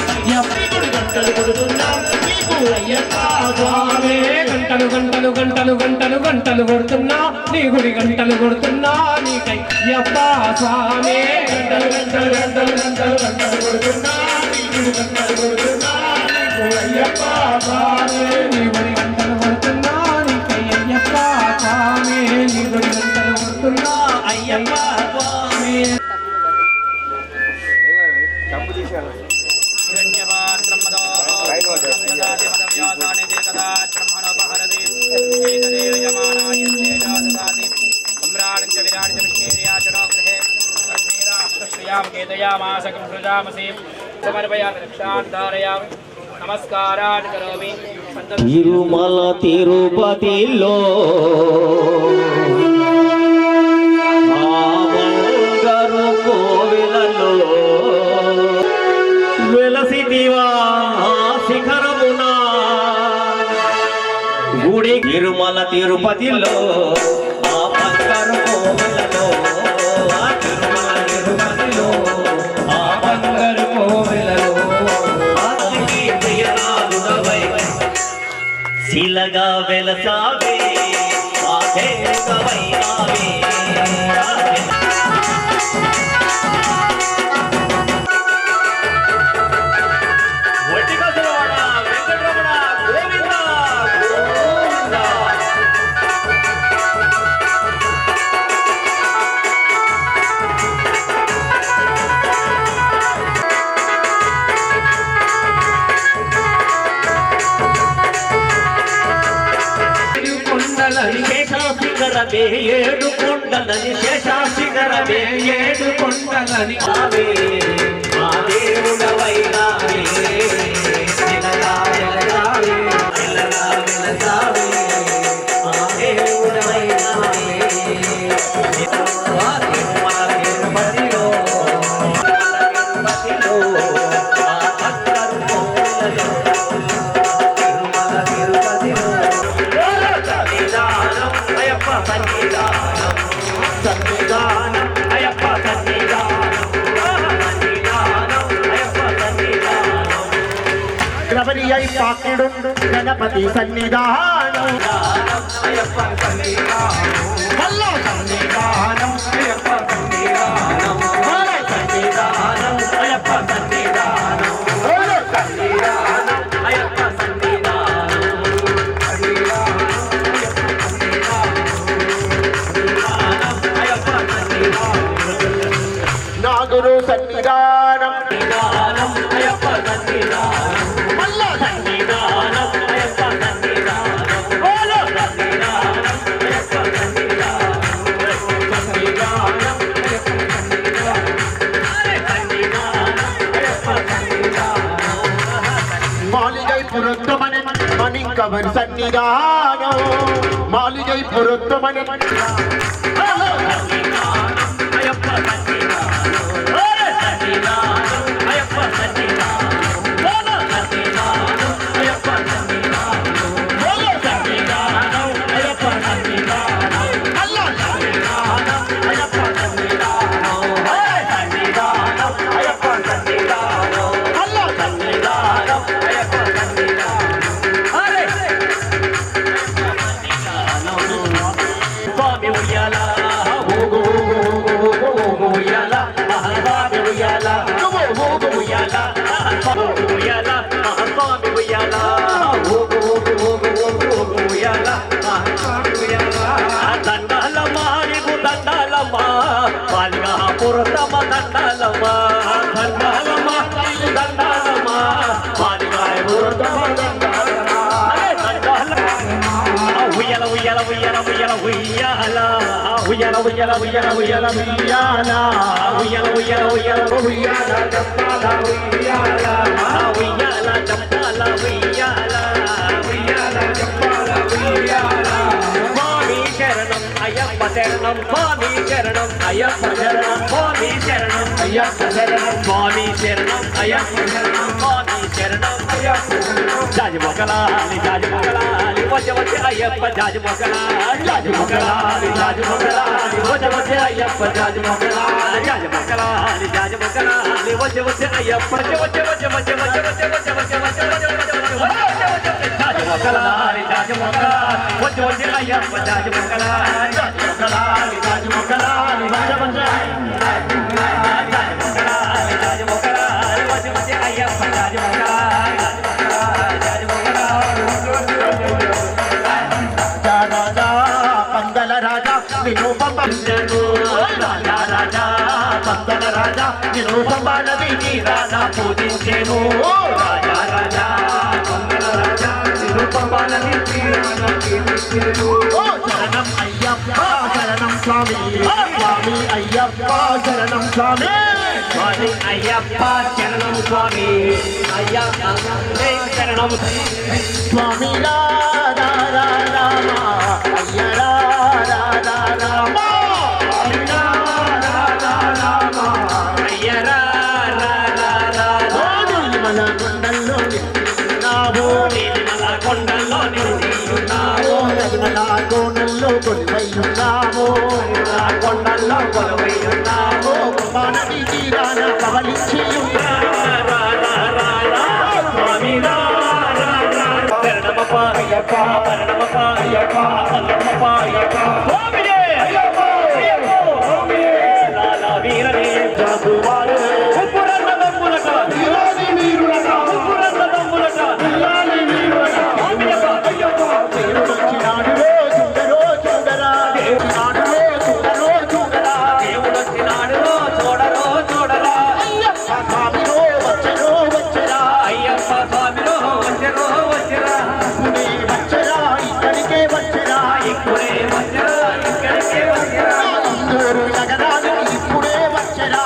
గుడి గంటలు కొడుతున్నా నీకు అయ్యప్ప స్వామి గంటలు గంటలు గంటలు గంటలు గంటలు కొడుతున్నా నీ గుడి గంటలు కొడుతున్నా నీకై అయ్యప్ప స్వామి గంటలు గంటలు గంటలు గంటలు గంటలు కొడుతున్నా నీ గుడి గంటలు కొడుతున్నా నీకు అయ్యప్ప స్వామి నీ గుడి గంటలు కొడుతున్నా నీకై అయ్యప్ప స్వామి నీ గుడి గంటలు కొడుతున్నా అయ్యప్ప స్వామి తిరుమల తిరుపతిలో బంగారు కోవిలలో వెలసిదివా శిఖరమున గుడి తిరుమల తిరుపతిలో ఆ బంగారు కోవిలలో తిరుమల తిరుపతిలో ఆ బంగారు కోవిలలో శిలగా వెలసావే ఆదేవైనావే శేషాశిఖరమే ఏడు కొండలని శేషాశిఖరమే ఏడు కొండలని ఆవే ఆ దేవుడవైనావే శిలగా వెలసావే శిలగా వెలసావే ఆ దేవుడవైనావే తిరుమల తిరుపతిలో ఆ బంగారు కోవిలలో తిరుమల తిరుపతిలో సన్నిధానం అయ్యప్ప గణపతి అయి పాకిడు గణపతి సన్నిధానం అయ్యప్ప సన్నిధానం సన్నిధానం అయ్యప్ప సన్నిధానం సన్నిధానం అయ్యప్ప సన్నిధానం సన్నిధానం అయ్యప్ప సన్నిధానం నాగురు సన్నిధానం సన్నిధానం అయ్యప్ప సన్నిధానం సన్నిధానం అయ్యప్ప సన్నిధానం సన్నిధానం అయ్యప్ప సన్నిధానం సన్నిధానం అయ్యప్ప సన్నిధానం మాలిగై పురుత్తమని మణింకవర్ సన్నిధానం మాలిగై పురుత్తమని అయ్యప్ప సన్నిధానం సన్నిధానం అయ్యప్ప సన్నిధానం సన్నిధానం అయ్యప్ప సన్నిధానం సన్నిధానం అయ్యప్ప సన్నిధానం సన్నిధానం అయ్యప్ప సన్నిధానం సన్నిధానం అయ్యప్ప సన్నిధానం సన్నిధానం అయ్యప్ప సన్నిధానం స్వామి ఉయ్యాల ఉయ్యాల మహాస్వామి ఉయ్యాల ఉయ్యాల మహాస్వామి ఉయ్యాల మహాస్వామి ఉయ్యాల ఉయ్యాల మహాస్వామి ఉయ్యాల దండాలమ్మా నీకు దండాలమ్మా పాలిగా పురతమ దండాలమ్మా దండాలమ్మా నీకు దండాలమ్మా పాలిగా పురతమ దండాలమ్మా ఉయ్యాల ఉయ్యాల ఉయ్యాల ఉయ్యాల ఉయ్యాల ఉయ్యాల ఉయ్యాల ఉయ్యాల ఉయ్యాల ఉయ్యాల ఉయ్యాల ఉయ్యాల ఉయ్యాల ఉయ్యాల జంపాల ఉయ్యాల ఉయ్యాల జంపాల ఉయ్యాల ఉయ్యాల జంపాల ఉయ్యాల స్వామి శరణం అయ్యప్ప శరణం స్వామి శరణం అయ్యప్ప శరణం స్వామి శరణం అయ్యప్ప శరణం స్వామి శరణం అయ్యప్ప శరణం స్వామి శరణం శరణం జాజిమొగలాలి జాజిమొగలాలి వచ్చే వచ్చే అయ్యప్ప జాజిమొగలాలి జాజిమొగలాలి జాజిమొగలాలి వచ్చే వచ్చే అయ్యప్ప జాజిమొగలాలి జాజిమొగలాలి జాజిమొగలాలి వచ్చే వచ్చే అయ్యప్ప వచ్చే వచ్చే వచ్చే వచ్చే వచ్చే వచ్చే వచ్చే వచ్చే జాజిమొగలాలి జాజిమొగలాలి వచ్చే వచ్చే అయ్యప్ప జాజిమొగలాలి జాజిమొగలాలి జాజిమొగలాలి వచ్చే వచ్చే జాజిమొగలాలి జాజిమొగలాలి వచ్చే వచ్చే అయ్యప్ప జాజిమొగలాలి రాజా పందల రాజా వినూపంచను రాజా రాజా పందల రాజా వినూపంబనది నీ రాజా పూజించెను రాజా రాజా పందల రాజా వినూపంబనది నీ రాజా పూజించెను శరణం అయ్యప్ప శరణం స్వామి స్వామి అయ్యప్ప శరణం స్వామి స్వామి అయ్యప్ప శరణం స్వామి అయ్యప్ప శరణం స్వామి రాధా రామ అయ్య రాధా రామ అయ్యరా మన కొండల్లో నిన్నావు నిర్మల కొండల్లో నిన్నావు రఘునల కోణంలో కొలువైయున్నావు కొండల్లో కొలువైయున్నావు మానవి తీరాన పవలించి స్వామి శరణమప్ప అయ్యప్ప శరణమప్ప అయ్యప్ప అల్లమప్ప అయ్యప్ప స్వామినే అయ్యప్ప అయ్యప్ప స్వామినే లాలా వీరనే జాగువారే ఉప్పురన్నదమ్ములక దిలాలి నీరులక ఉప్పురన్నదమ్ములక దిలాలి నీరులక స్వామియప్ప అయ్యప్ప దేవుడొచ్చినాడులో చూడరో చూడరా దేవుడినాడులో చూడరో చూడరా దేవుడొచ్చినాడులో చూడరో చూడరా అయ్యప్ప స్వామిలో వచ్చరో వచ్చరా అయ్యప్ప స్వామిలో వచ్చరో వచ్చరా ఇప్పుడే వచ్చరా ఇక్కడికే వచ్చరా ఇప్పుడే వచ్చరా ఇక్కడికే వచ్చరా అందరూ జగనానికి ఇప్పుడే వచ్చరా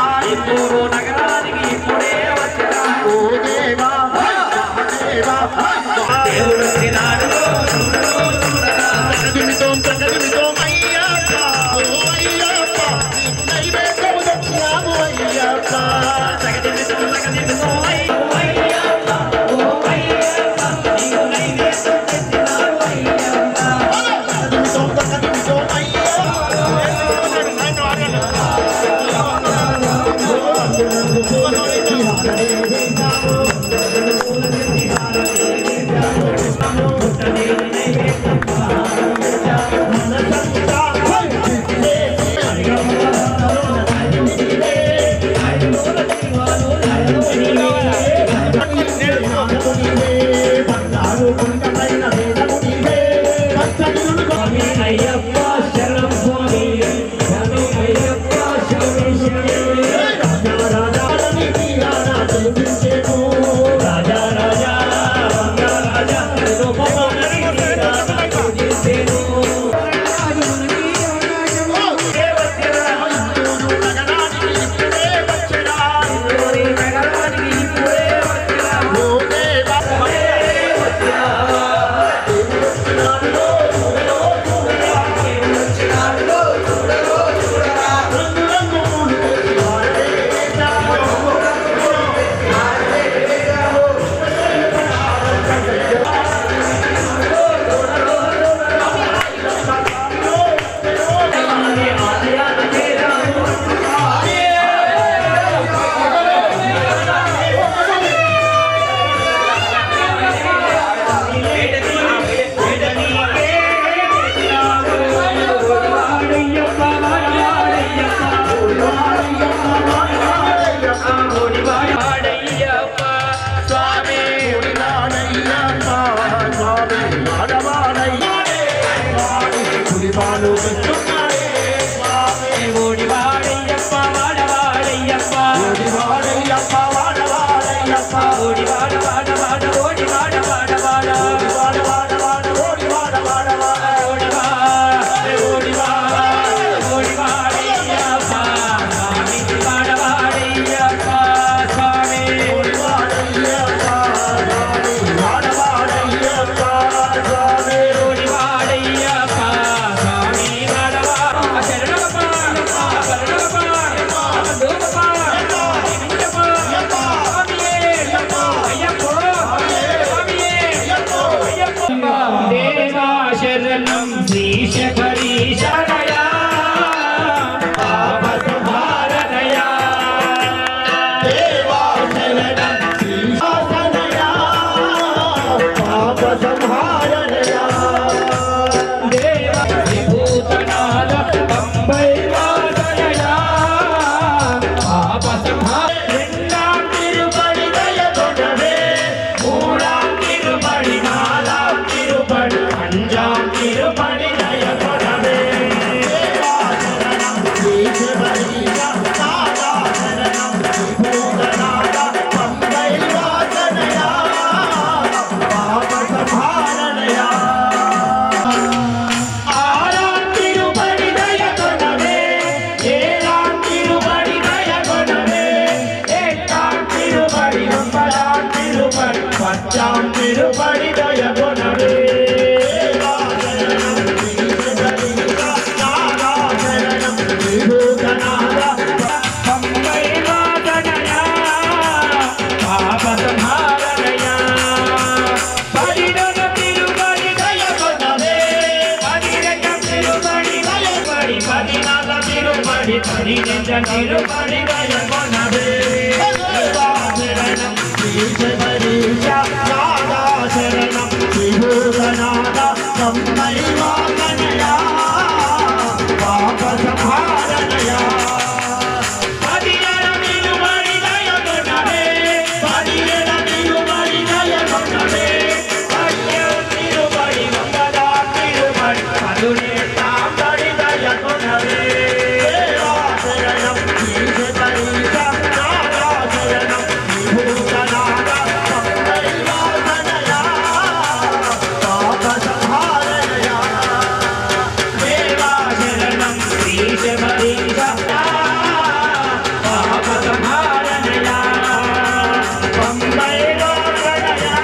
పడి పడి నిజ నిలుబడి దయ కొనవే శరణం శ్రీ శబరీశ నాదా శరణం శ్రీభూతనాథ సంపైవా కనయా పాప సంహారణయా పదియర నిలుబడి దయ కొనవే పదియర నిలుబడి దయ కొనవే పద్యం నిలుబడి వందదా నిలుబడి పదునే తాంబడి దయ కొనవే శరణం శ్రీ శబరీశ నాదా శరణం శ్రీభూతనాథ సంపైవా కనయా పాప సంహారణయా దేవా శరణం శ్రీ శబరీశ పాప సంహారణయా పంబైవా కనయా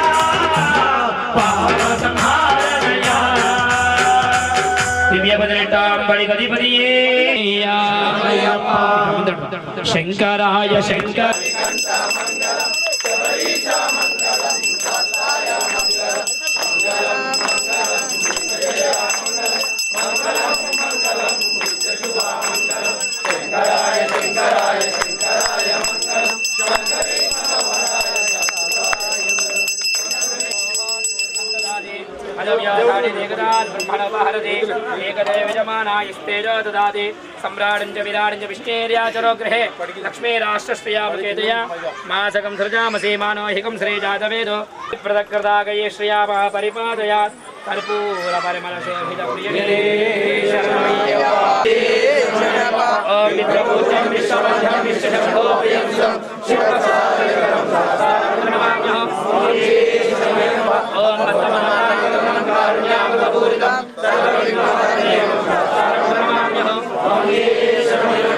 పాప సంహారణయా దివ్యపదనేటాంబడిగదిపదియే శంకరాయ శంకర सम्राडञ्च विराडञ्च विष्णेर्याचरो गृहे लक्ष्मी राष्ट्रश्रियामकेतया मासकं सृजामसे मानोहिकं श्रीजातवेदो प्रदकृतागये श्रिया परिपादयात् कर्पूरपरिमलशोभितप्रियगिरे ॐ मित्रपूज्यं विश्ववन्ध्यं विश्वशम्भोप्रियं शिवप्रसादकरं नमाम्यहम् ॐ मत्तमनाकारुण्यामपूरितं सर्वविघ्नोपहरणेयं नमाम्यहम्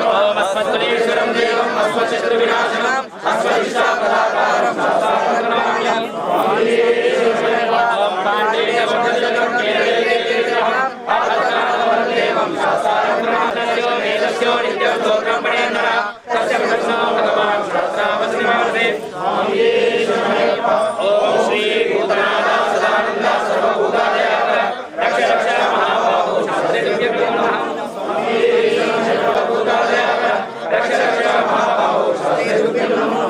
ॐ अस्मत्कुलेश्वरं देवम् अस्मच्छत्रुविनाशनम् अस्मदिष्टापदाकारं नमाम्यहम् ॐ पाण्डेयवन्दनं केरलेन्द्रहम् अभद्रावन्देवं शास्त्रं नमाम्यो वेदस्यो नित्यं स्तोत्रं पठेन्नः तस्य प्रसन्नो भगवान् सहस्रावस्तिमार्थे ॐ श्री भूतनाथ सदानन्द सर्वभूतादयाकर रक्ष रक्ष महाबाहो शास्त्रे दिव्यभ्यो नमः रक्ष रक्ष महाबाहो शास्त्रे दिव्यभ्यो नमः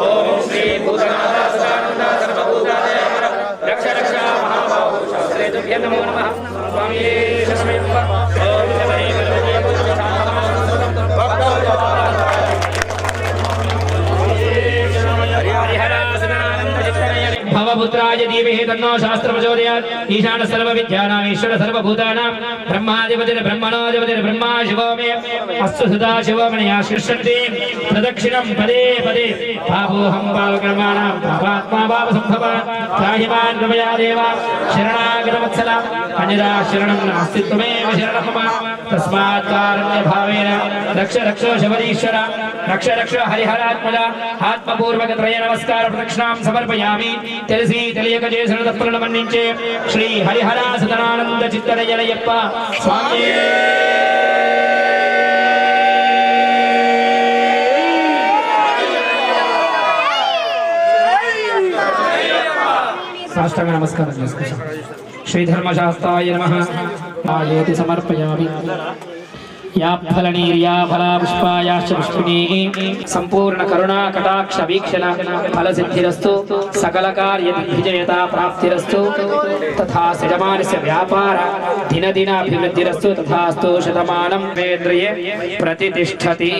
ॐ श्री भूतनाथ सदानन्द सर्वभूतादयाकर रक्ष रक्ष महाबाहो शास्त्रे दिव्यभ्यो नमो नमः स्वामी शस्मै नमः ॐ शबरी गणपति भवपुत्राय धीमहि तन्नो शास्त्रं प्रचोदयात् ईशान सर्वविद्यानां ईश्वर सर्वभूतानां ब्रह्माधिपतिर् ब्रह्मणोऽधिपतिर् ब्रह्मा शिवो मे अस्तु सदा शिवमणिया शिष्यन्ति प्रदक्षिणं पदे पदे पापोऽहं पापकर्माणां पापात्मा पापसम्भवान् त्राहिमान् कृपया देव शरणागतवत्सला अन्यदा शरणं नास्ति त्वमेव शरणं मम तस्मात् कारुण्यभावेन रक्ष रक्ष शबरीश्वर रक्ष रक्ष हरिहरात्मजा आत्मपूर्वकत्रय नमस्कार प्रदक्षिणां समर्पयामि తెలిసి తెలియక చేసిన తప్పులను మన్నించే శ్రీ హరిహర సదనానంద చిత్తరయలయప్ప స్వామి సాష్టాంగ నమస్కారం చేసుకుంటాం శ్రీ ధర్మశాస్త్రాయ నమః ఆయేతి సమర్పయామి या फलनीर्या फला पुष्पायाश्च पुष्पिणीः संपूर्ण करुणा कटाक्ष वीक्षण फलसिद्धिरस्तु सकलकार्य विजयता प्राप्तिरस्तु तथा यजमानस्य व्यापार दिन दिन अभिवृद्धिरस्तु तथास्तु शतमानं वेद्रिये प्रतिष्ठति।